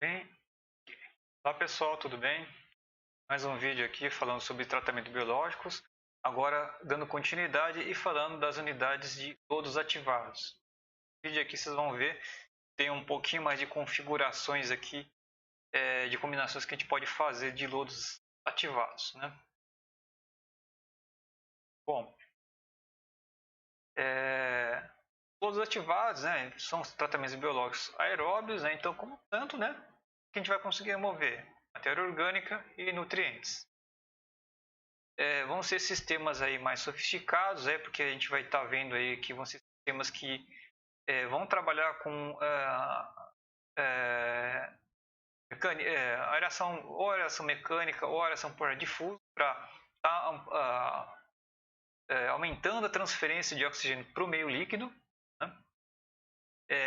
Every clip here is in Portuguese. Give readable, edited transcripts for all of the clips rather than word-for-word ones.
Bem, olá pessoal, tudo bem? Mais um vídeo aqui falando sobre tratamento biológicos, agora dando continuidade e falando das unidades de lodos ativados. No vídeo aqui vocês vão ver, tem um pouquinho mais de configurações aqui, de combinações que a gente pode fazer de lodos ativados, né? Bom, lodos ativados, né, são os tratamentos biológicos aeróbios, né? Então, como tanto, né, que a gente vai conseguir remover matéria orgânica e nutrientes. Vão ser sistemas aí mais sofisticados, porque a gente vai estar vendo aí que vão ser sistemas que vão trabalhar com aeração, ou aeração mecânica ou aeração por ar difuso, para estar aumentando a transferência de oxigênio para o meio líquido, né?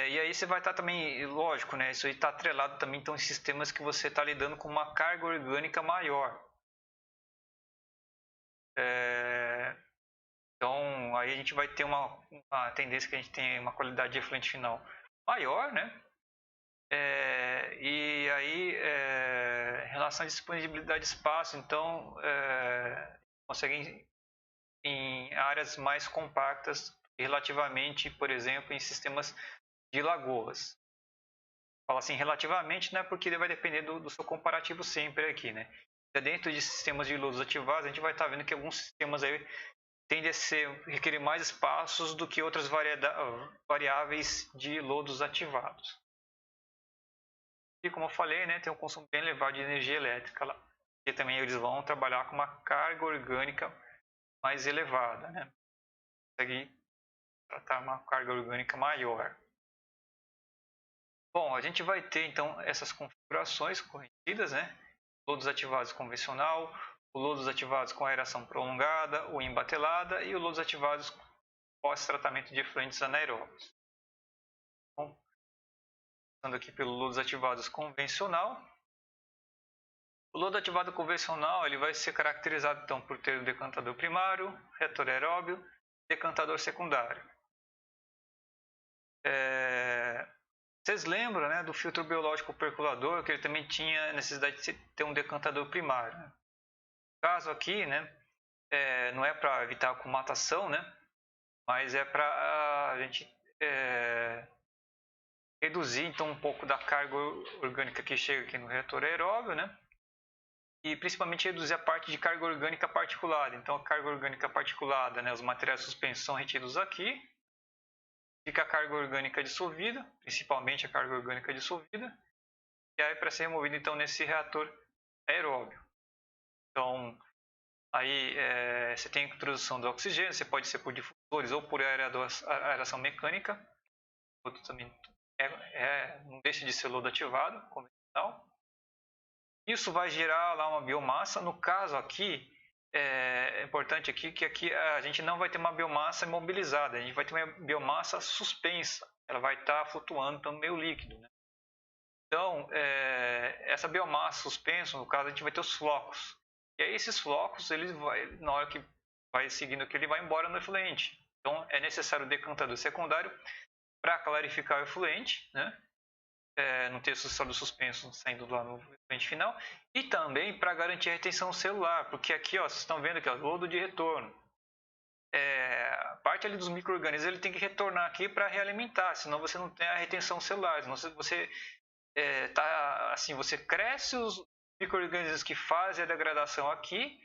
E aí você vai estar também, lógico, né, isso aí está atrelado também então, em sistemas que você está lidando com uma carga orgânica maior. Então, aí a gente vai ter uma tendência que a gente tem uma qualidade de efluente final maior, né? E aí, em relação à disponibilidade de espaço, então, conseguem em áreas mais compactas, relativamente, por exemplo, em sistemas de lagoas. Fala assim, relativamente, né? Porque vai depender do seu comparativo sempre aqui, né? Dentro de sistemas de lodos ativados, a gente vai estar vendo que alguns sistemas aí tende a requerer mais espaços do que outras variáveis de lodos ativados. E como eu falei, né, tem um consumo bem elevado de energia elétrica lá. E também eles vão trabalhar com uma carga orgânica mais elevada, né? Consegue tratar uma carga orgânica maior. Bom, a gente vai ter então essas configurações corrigidas, né? Lodos ativados convencional, o lodos ativados com aeração prolongada ou embatelada e o lodos ativados pós-tratamento de efluentes anaeróbios. Bom, passando aqui pelo lodos ativados convencional. O lodo ativado convencional ele vai ser caracterizado então por ter o decantador primário, reator aeróbio, decantador secundário. Vocês lembram, né, do filtro biológico percolador, que ele também tinha necessidade de ter um decantador primário. No caso aqui, né, não é para evitar a acumulação, né, mas é para a gente reduzir então um pouco da carga orgânica que chega aqui no reator aeróbio, né, e principalmente reduzir a parte de carga orgânica particulada. Então, a carga orgânica particulada, né, os materiais de suspensão retidos aqui, fica a carga orgânica dissolvida, principalmente a carga orgânica dissolvida, e aí para ser removida então nesse reator aeróbio. Então, aí você tem a introdução do oxigênio, você pode ser por difusores ou por aeração mecânica, outro também não deixa de ser lodo ativado, convencional. Isso vai gerar lá uma biomassa. No caso aqui, é importante aqui que aqui a gente não vai ter uma biomassa imobilizada, a gente vai ter uma biomassa suspensa. Ela vai estar flutuando no meio líquido, né? Então, essa biomassa suspensa, no caso, a gente vai ter os flocos. E aí esses flocos, na hora que vai seguindo aqui, ele vai embora no efluente. Então, é necessário o decantador secundário para clarificar o efluente, né? Não ter sólido suspenso saindo lá no efluente final, e também para garantir a retenção celular, porque aqui, ó, vocês estão vendo aqui, ó, lodo de retorno. Parte ali dos micro-organismos ele tem que retornar aqui para realimentar, senão você não tem a retenção celular, senão você assim, você cresce os micro-organismos que fazem a degradação aqui,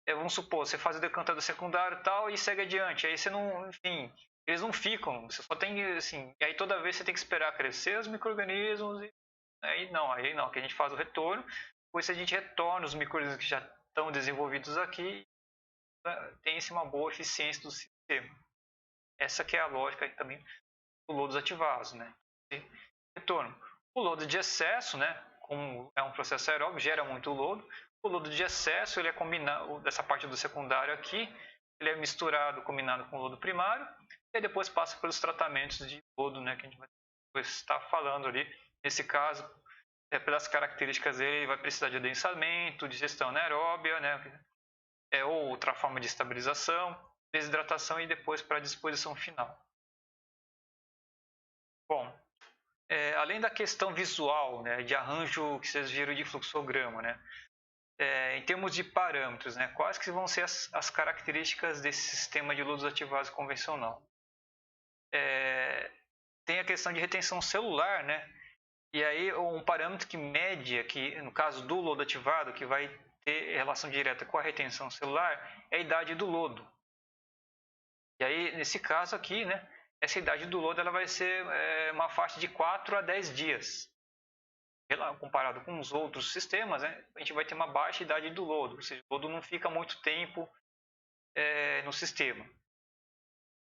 vamos supor, você faz o decantador secundário e tal e segue adiante, aí você não, enfim, eles não ficam, você só tem, assim, e aí toda vez você tem que esperar crescer os micro-organismos, e aí não, que a gente faz o retorno, depois a gente retorna os micro-organismos que já estão desenvolvidos aqui, tem-se uma boa eficiência do sistema. Essa que é a lógica também do lodos ativados, né? Retorno. O lodo de excesso, né? Como é um processo aeróbico, gera muito lodo. O lodo de excesso, ele é combinado, dessa parte do secundário aqui, ele é misturado, combinado com o lodo primário, e depois passa pelos tratamentos de lodo, né? Que a gente vai depois estar falando ali. Nesse caso, pelas características dele, ele vai precisar de adensamento, digestão anaeróbia, né? Ou outra forma de estabilização, desidratação e depois para a disposição final. Bom, além da questão visual, né, de arranjo que vocês viram de fluxograma, né, em termos de parâmetros, né, quais que vão ser as características desse sistema de lodos ativados convencional? Tem a questão de retenção celular, né, e aí um parâmetro que mede aqui, no caso do lodo ativado, que vai ter relação direta com a retenção celular, é a idade do lodo. E aí, nesse caso aqui, né, essa idade do lodo ela vai ser uma faixa de 4 a 10 dias. Comparado com os outros sistemas, né, a gente vai ter uma baixa idade do lodo, ou seja, o lodo não fica muito tempo no sistema.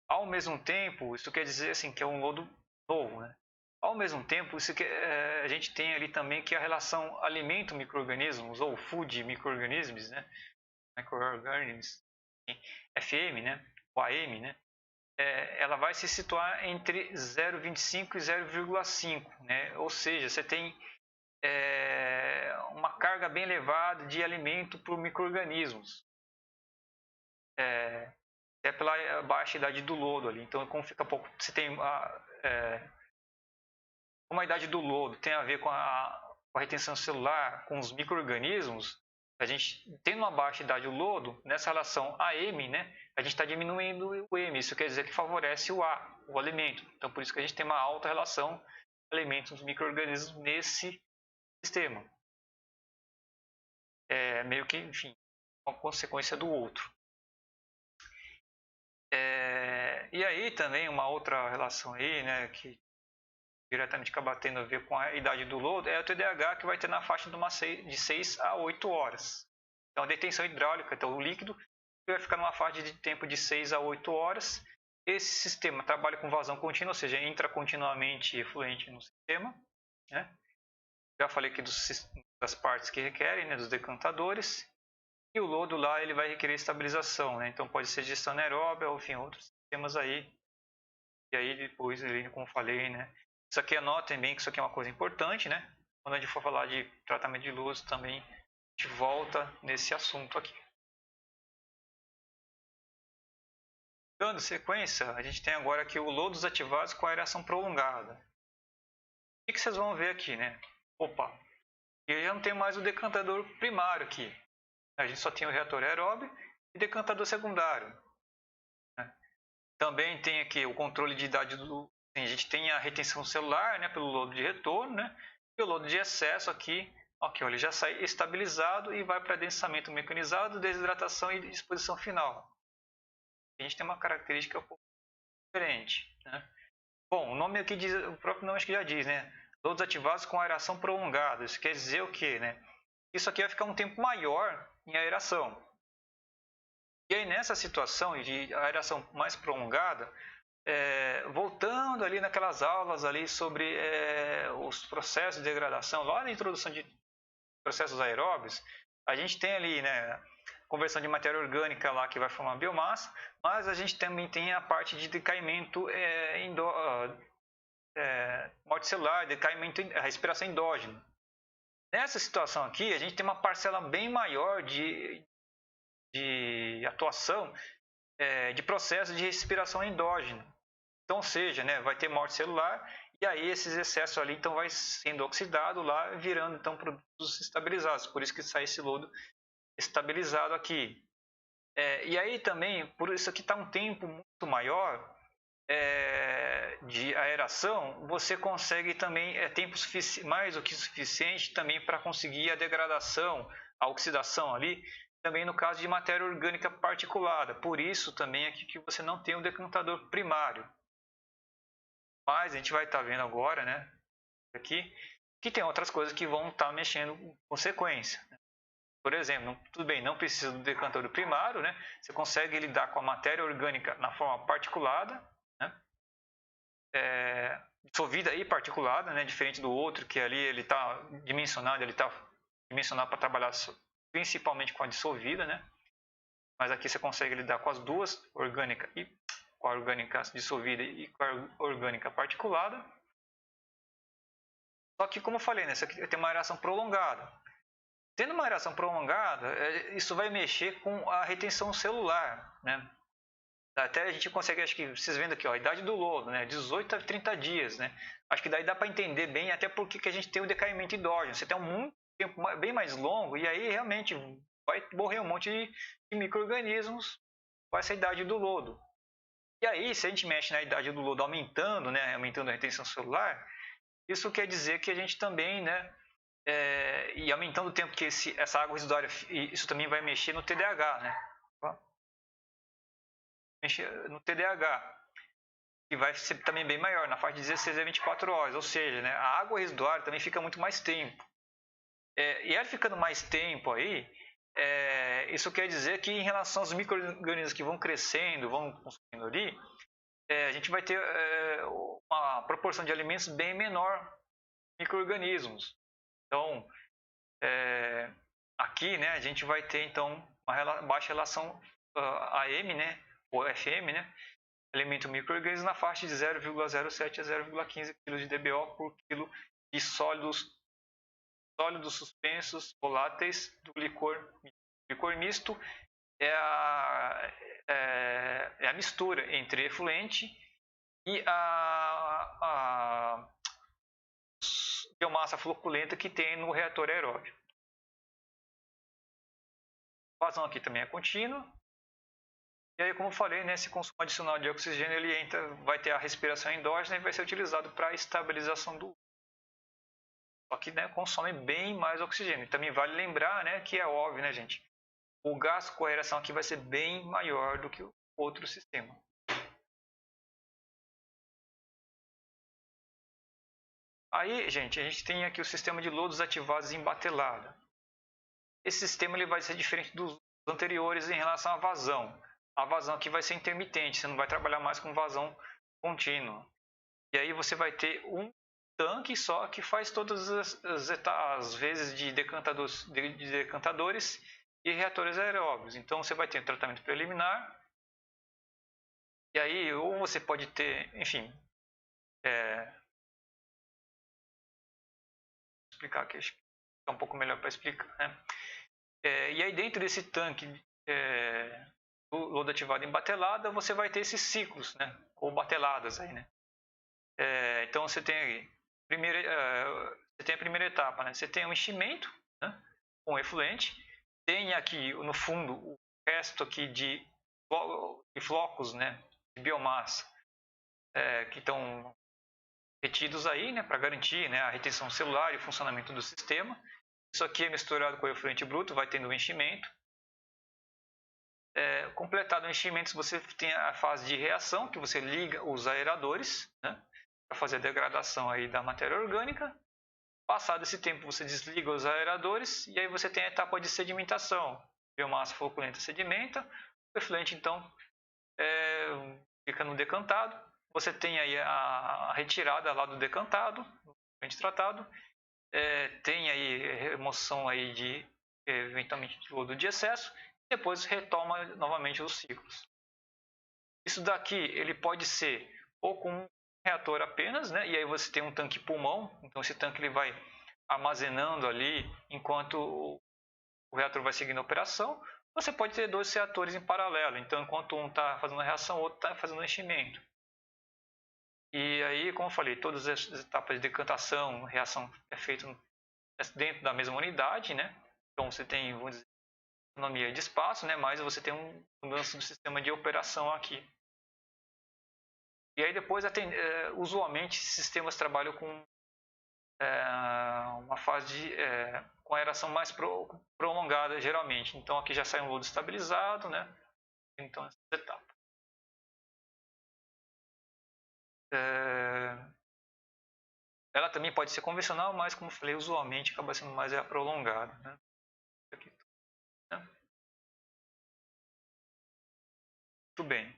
Ao mesmo tempo, isso quer dizer assim, que é um lodo novo. Né? Ao mesmo tempo, a gente tem ali também que a relação alimento-micro-organismos, ou food-micro-organismos, né? Microorganisms, FM, né? o AM, né? Ela vai se situar entre 0,25 e 0,5, né? Ou seja, você tem uma carga bem elevada de alimento por micro-organismos. É pela baixa idade do lodo ali. Então, como fica pouco, você tem como a idade do lodo tem a ver com a retenção celular, com os micro-organismos, a gente tendo uma baixa idade do lodo, nessa relação AM, né, a gente está diminuindo o M. Isso quer dizer que favorece o A, o alimento. Então, por isso que a gente tem uma alta relação alimentos micro-organismos nesse sistema. Meio que, enfim, uma consequência do outro. E aí também uma outra relação aí, né, que diretamente acaba tendo a ver com a idade do lodo, é o TDAH, que vai ter na faixa de 6 a 8 horas. Então, a detenção hidráulica, então o líquido vai ficar numa faixa de tempo de 6 a 8 horas. Esse sistema trabalha com vazão contínua, ou seja, entra continuamente efluente no sistema. Né? Já falei aqui das partes que requerem, né, dos decantadores. E o lodo lá ele vai requerer estabilização, né? Então pode ser digestão anaeróbia ou enfim, outros sistemas aí. E aí depois, como falei, né? Isso aqui anotem bem que isso aqui é uma coisa importante, né? Quando a gente for falar de tratamento de luz também, a gente volta nesse assunto aqui. Dando sequência, a gente tem agora aqui o lodos ativados com aeração prolongada. O que vocês vão ver aqui, né? Opa, eu já não tenho mais o decantador primário aqui. A gente só tem o reator aeróbio e decantador secundário. Né? Também tem aqui o controle de idade do... A gente tem a retenção celular, né, pelo lodo de retorno, né? E o lodo de excesso aqui, ó, ele já sai estabilizado e vai para adensamento mecanizado, desidratação e disposição final. A gente tem uma característica um pouco diferente. Né? Bom, o nome aqui diz, o próprio nome acho que já diz, né? Lodos ativados com aeração prolongada. Isso quer dizer o quê, né? Isso aqui vai ficar um tempo maior em aeração. E aí nessa situação de aeração mais prolongada, voltando ali naquelas aulas ali sobre os processos de degradação, lá na introdução de processos aeróbios, a gente tem ali, né, conversão de matéria orgânica lá que vai formar biomassa, mas a gente também tem a parte de decaimento morte celular, decaimento, respiração endógena. Nessa situação aqui, a gente tem uma parcela bem maior de atuação de processo de respiração endógena. Então, ou seja, né, vai ter morte celular e aí esses excessos ali então vai sendo oxidado lá, virando então produtos estabilizados. Por isso que sai esse lodo estabilizado aqui. E aí também, por isso aqui está um tempo muito maior de aeração, você consegue também tempo mais do que suficiente também para conseguir a degradação, a oxidação ali, também no caso de matéria orgânica particulada. Por isso também aqui que você não tem um decantador primário. Mas a gente vai estar vendo agora, né, aqui, que tem outras coisas que vão estar mexendo com consequência. Por exemplo, tudo bem, não precisa do decantador primário, né? Você consegue lidar com a matéria orgânica na forma particulada, né? Dissolvida e particulada, né? Diferente do outro, que ali ele está dimensionado, para trabalhar principalmente com a dissolvida, né? Mas aqui você consegue lidar com as duas, orgânica e com a orgânica dissolvida e com a orgânica particulada. Só que, como eu falei, né, isso aqui tem uma aeração prolongada. Tendo uma aeração prolongada, isso vai mexer com a retenção celular, né, Até a gente consegue, acho que vocês vendo aqui, ó, a idade do lodo, né? 18 a 30 dias, né? Acho que daí dá para entender bem até porque que a gente tem o decaimento endógeno. Você tem um tempo bem mais longo e aí realmente vai morrer um monte de micro-organismos com essa idade do lodo. E aí, se a gente mexe na idade do lodo aumentando, né? Aumentando a retenção celular, isso quer dizer que a gente também, né? E aumentando o tempo que essa água residuária, isso também vai mexer no TDAH, né? No TDAH, que vai ser também bem maior, na faixa de 16 a 24 horas, ou seja, né, a água residuária também fica muito mais tempo. E ela ficando mais tempo aí, isso quer dizer que em relação aos micro-organismos que vão crescendo, vão consumindo ali, a gente vai ter uma proporção de alimentos bem menor micro-organismos. Então, aqui, né, a gente vai ter então uma baixa relação AM, né, ou FM, né, alimento micro-organismo na faixa de 0,07 a 0,15 kg de DBO por quilo de sólidos suspensos voláteis do licor. Licor misto é a mistura entre efluente e a biomassa floculenta que tem no reator aeróbio. A vazão aqui também é contínua. E aí, como eu falei, né, esse consumo adicional de oxigênio ele vai ter a respiração endógena e vai ser utilizado para a estabilização do só que, né, consome bem mais oxigênio. E também vale lembrar, né, que é óbvio, né, gente, o gasto com aeração aqui vai ser bem maior do que o outro sistema. Aí, gente, a gente tem aqui o sistema de lodos ativados em batelada. Esse sistema ele vai ser diferente dos anteriores em relação à vazão. A vazão aqui vai ser intermitente, você não vai trabalhar mais com vazão contínua. E aí você vai ter um tanque só que faz todas as vezes de decantadores e reatores aeróbios. Então você vai ter um tratamento preliminar. E aí, ou você pode ter, enfim, explicar aqui, acho que é um pouco melhor para explicar, né? E aí dentro desse tanque do lodo ativado em batelada, você vai ter esses ciclos, né? Ou bateladas aí, né? Então você tem aí, você tem a primeira etapa, né? Você tem um enchimento, né? Com efluente, tem aqui no fundo o resto aqui de flocos, né? De biomassa que estão retidos aí, né? Para garantir, né? A retenção celular e o funcionamento do sistema. Isso aqui é misturado com o efluente bruto, vai tendo um enchimento. Completado o enchimento, você tem a fase de reação, que você liga os aeradores, né? Para fazer a degradação aí da matéria orgânica. Passado esse tempo, você desliga os aeradores e aí você tem a etapa de sedimentação. Biomassa floculenta sedimenta, o efluente então fica no decantado. Você tem aí a retirada lá do decantado, do efluente tratado. Tem aí remoção aí de eventualmente de lodo de excesso. Depois retoma novamente os ciclos. Isso daqui ele pode ser ou com um reator apenas, né? E aí você tem um tanque pulmão, então esse tanque ele vai armazenando ali enquanto o reator vai seguindo a operação. Você pode ter dois reatores em paralelo, então enquanto um está fazendo a reação, o outro está fazendo o enchimento. E aí, como eu falei, todas as etapas de decantação, reação é feita dentro da mesma unidade, né? Então você tem, vamos dizer, economia de espaço, né? Mas você tem um mudança do sistema de operação aqui. E aí depois, usualmente, esses sistemas trabalham com uma fase com aeração mais prolongada, geralmente. Então aqui já sai um lodo estabilizado, né? Então essa etapa. Ela também pode ser convencional, mas como eu falei, usualmente acaba sendo mais prolongada, né? Aqui, né? Muito bem.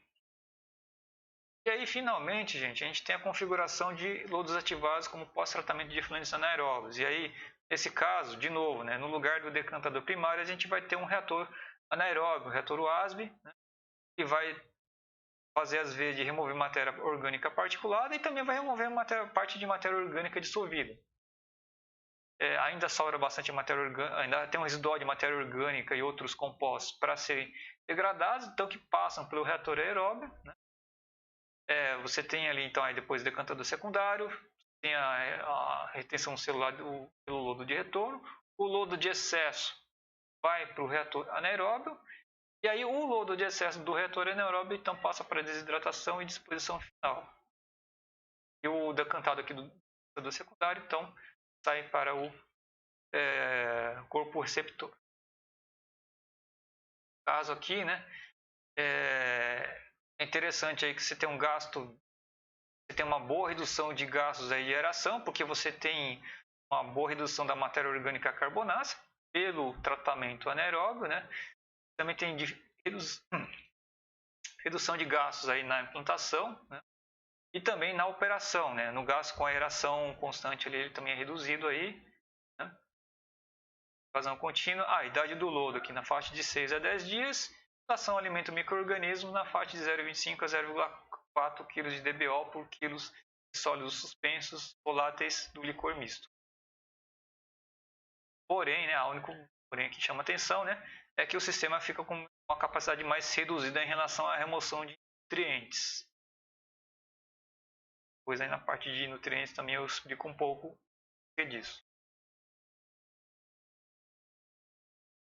E aí, finalmente, gente, a gente tem a configuração de lodos ativados como pós-tratamento de efluentes anaeróbios. E aí, nesse caso, de novo, né, no lugar do decantador primário, a gente vai ter um reator anaeróbio, um reator WASB, né, que vai fazer as vezes de remover matéria orgânica particulada e também vai remover parte de matéria orgânica dissolvida. ainda sobra bastante matéria orgânica, ainda tem um residual de matéria orgânica e outros compostos para serem degradados, então que passam pelo reator aeróbio, né? Você tem ali então aí depois o decantador secundário, tem a retenção celular pelo lodo de retorno, o lodo de excesso vai para o reator anaeróbio, e aí o lodo de excesso do reator anaeróbio então passa para desidratação e disposição final. E o decantado aqui do decantador secundário então sai para o corpo receptor. No caso aqui, né, é interessante aí que você tem um gasto, você tem uma boa redução de gastos aí de aeração, porque você tem uma boa redução da matéria orgânica carbonácea pelo tratamento anaeróbio, né? Também tem redução de gastos aí na implantação, né? E também na operação, né? No gasto com aeração constante ele também é reduzido aí, né? Vazão contínua. A idade do lodo aqui na faixa de 6 a 10 dias. Ação alimento micro-organismos na faixa de 0,25 a 0,4 kg de DBO por quilo de sólidos suspensos voláteis do licor misto. Porém, né, a única porém que chama atenção, né, é que o sistema fica com uma capacidade mais reduzida em relação à remoção de nutrientes. Pois aí na parte de nutrientes também eu explico um pouco disso.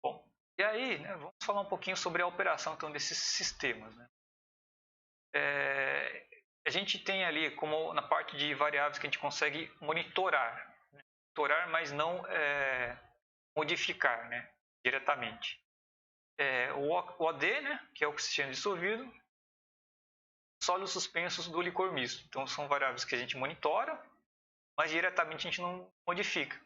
Bom, e aí, né, vamos falar um pouquinho sobre a operação então, desses sistemas. Né? A gente tem ali, como na parte de variáveis que a gente consegue monitorar, mas não modificar, né, diretamente. O OD, né, que é o oxigênio dissolvido, sólidos suspensos do licor misto. Então são variáveis que a gente monitora, mas diretamente a gente não modifica.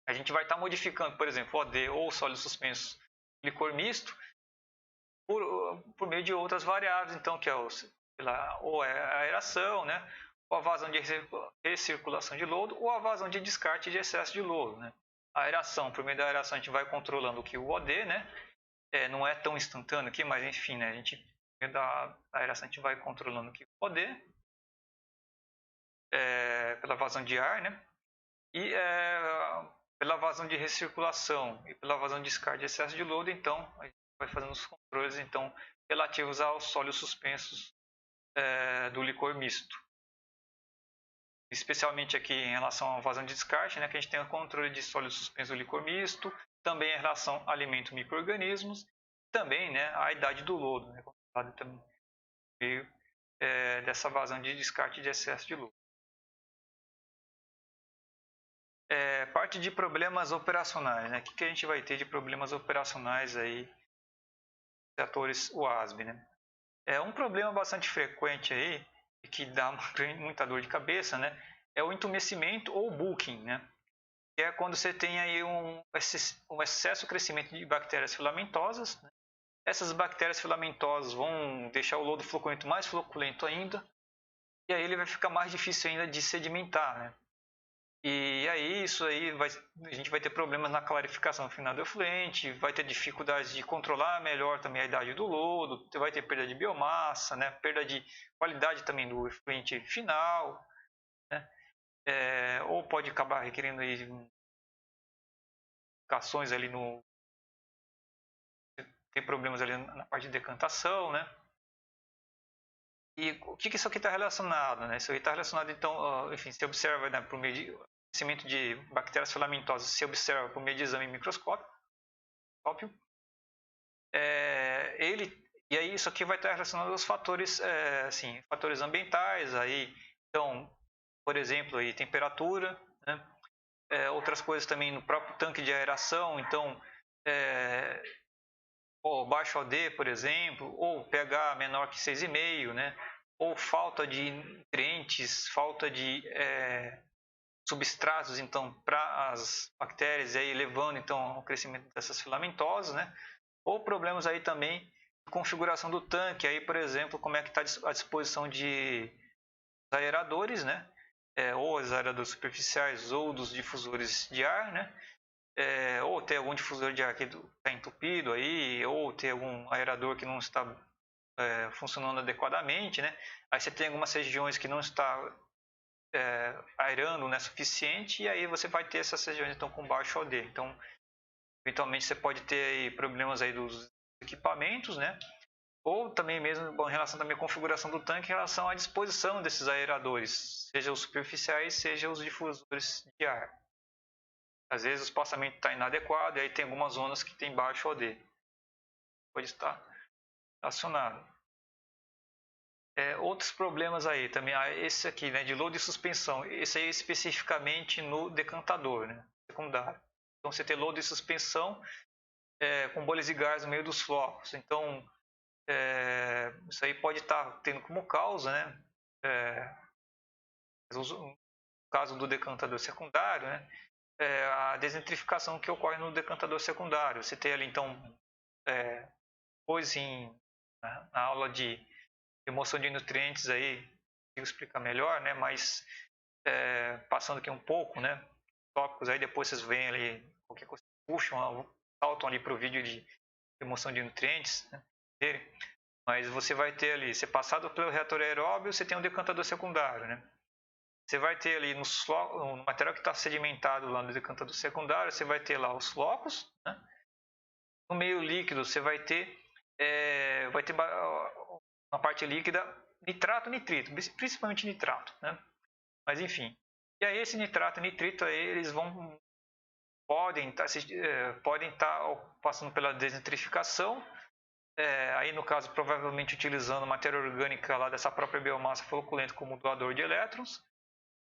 A gente vai estar modificando, por exemplo, OD ou sólidos suspensos do licor misto por meio de outras variáveis, então que é ou a aeração, né, ou a vazão de recirculação de lodo, ou a vazão de descarte de excesso de lodo, né. A aeração, por meio da aeração a gente vai controlando o que o OD, né, não é tão instantâneo aqui, mas enfim, né, a gente, por meio da aeração a gente vai controlando o que o OD, pela vazão de ar, né, e pela vazão de recirculação e pela vazão de descarte de excesso de lodo, então a gente vai fazendo os controles então relativos aos sólidos suspensos do licor misto. Especialmente aqui em relação à vazão de descarte, né, que a gente tem o controle de sólidos suspensos do licor misto, também em relação a alimento micro-organismos, também, né, a idade do lodo, né, também dessa vazão de descarte de excesso de lodo. Parte de problemas operacionais, né? O que a gente vai ter de problemas operacionais aí reatores UASB, né? Um problema bastante frequente aí e que dá muita dor de cabeça, né? É o entumecimento ou bulking, né? Que é quando você tem aí um excesso crescimento de bactérias filamentosas, né? Essas bactérias filamentosas vão deixar o lodo floculento mais floculento ainda, e aí ele vai ficar mais difícil ainda de sedimentar, né? E aí isso aí a gente vai ter problemas na clarificação final do efluente, vai ter dificuldades de controlar melhor também a idade do lodo, vai ter perda de biomassa, né? Perda de qualidade também do efluente final, né? Ou pode acabar requerendo aí modificações ali tem problemas ali na parte de decantação, né? E o que isso aqui está relacionado, né? Isso aqui está relacionado, então, enfim, se observa, né, por meio de crescimento de bactérias filamentosas, se observa por meio de exame microscópio. E aí isso aqui vai estar relacionado aos fatores, assim, fatores ambientais, aí, então, por exemplo, aí, temperatura, né? Outras coisas também no próprio tanque de aeração, então, baixo OD, por exemplo, ou pH menor que 6,5, né? Ou falta de nutrientes, falta de substratos, então, para as bactérias, e aí levando, então, ao crescimento dessas filamentosas, né? Ou problemas aí também de configuração do tanque, aí, por exemplo, como é que está a disposição de aeradores, né? Ou os aeradores superficiais ou dos difusores de ar, né? Ou ter algum difusor de ar que está entupido aí, ou ter algum aerador que não está funcionando adequadamente, né? Aí você tem algumas regiões que não está aerando não é suficiente, e aí você vai ter essas regiões então com baixo OD. Então, eventualmente você pode ter aí problemas aí dos equipamentos, né? Ou também mesmo em relação também à configuração do tanque, em relação à disposição desses aeradores, seja os superficiais, seja os difusores de ar. Às vezes o espaçamento está inadequado e aí tem algumas zonas que tem baixo OD. Pode estar acionado. Outros problemas aí também, esse aqui, né, de load e suspensão, esse aí especificamente no decantador, né, secundário. Então você tem load e suspensão com bolhas de gás no meio dos flocos. Então isso aí pode estar tendo como causa, né, no caso do decantador secundário, né, a desnitrificação que ocorre no decantador secundário. Você tem ali então, depois na aula de remoção de nutrientes aí, eu explicar melhor, né? Mas passando aqui um pouco, né? Tópicos aí, depois vocês veem ali, qualquer coisa, puxam, saltam ali para o vídeo de remoção de nutrientes, né? Mas você vai ter ali, você passado pelo reator aeróbio, você tem um decantador secundário, né? Você vai ter ali no material que está sedimentado lá no decantador secundário, você vai ter lá os flocos, né? No meio líquido, você vai ter na parte líquida nitrato e nitrito, principalmente nitrato, né? Mas enfim, e aí esse nitrato e nitrito aí, eles podem estar passando pela desnitrificação, aí no caso provavelmente utilizando matéria orgânica lá dessa própria biomassa floculenta como doador de elétrons.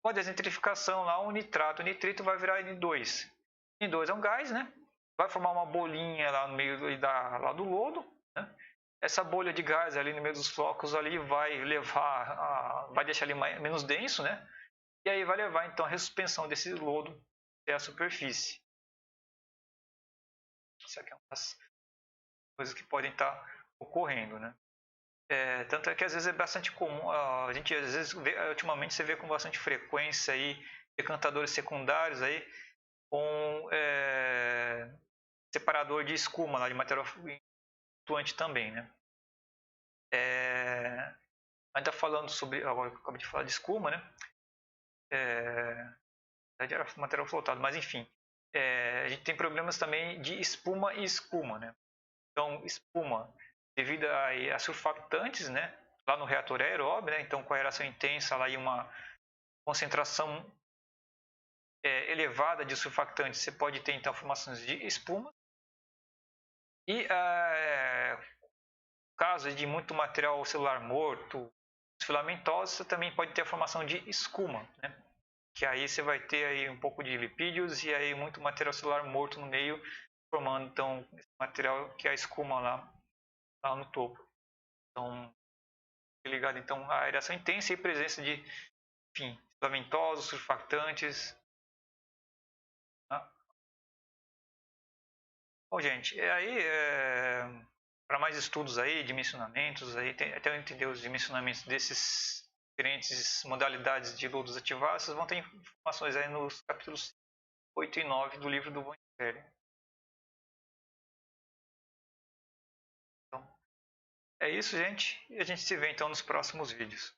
Com a desnitrificação lá, o nitrato e o nitrito vai virar N2. N2 é um gás, né? Vai formar uma bolinha lá no meio lá do lodo, né? Essa bolha de gás ali no meio dos flocos ali vai vai deixar ele menos denso, né? E aí vai levar então a ressuspensão desse lodo até a superfície. Isso aqui é uma das coisas que podem estar ocorrendo, né? Tanto é que às vezes é bastante comum, a gente às vezes ultimamente você vê com bastante frequência aí decantadores secundários aí com separador de escuma lá, de material flutuante também, né? Ainda falando sobre, agora eu acabei de falar de escuma, né? Era material flotado, mas enfim, a gente tem problemas também de espuma e escuma, né? Então, espuma, devido a surfactantes, né? Lá no reator aeróbio, né? Então, com aeração intensa lá e uma concentração elevada de surfactantes, você pode ter então formações de espuma. E caso de muito material celular morto, filamentosos, você também pode ter a formação de escuma, né? Que aí você vai ter aí um pouco de lipídios e aí muito material celular morto no meio, formando então esse material que é a escuma lá no topo. Então, ligado então à aeração intensa e presença de, enfim, filamentosos, surfactantes. Tá? Bom, gente, para mais estudos aí, dimensionamentos, aí, até eu entender os dimensionamentos desses diferentes modalidades de lodos ativados, vocês vão ter informações aí nos capítulos 8 e 9 do livro do Von Stern. Então, é isso, gente, e a gente se vê então nos próximos vídeos.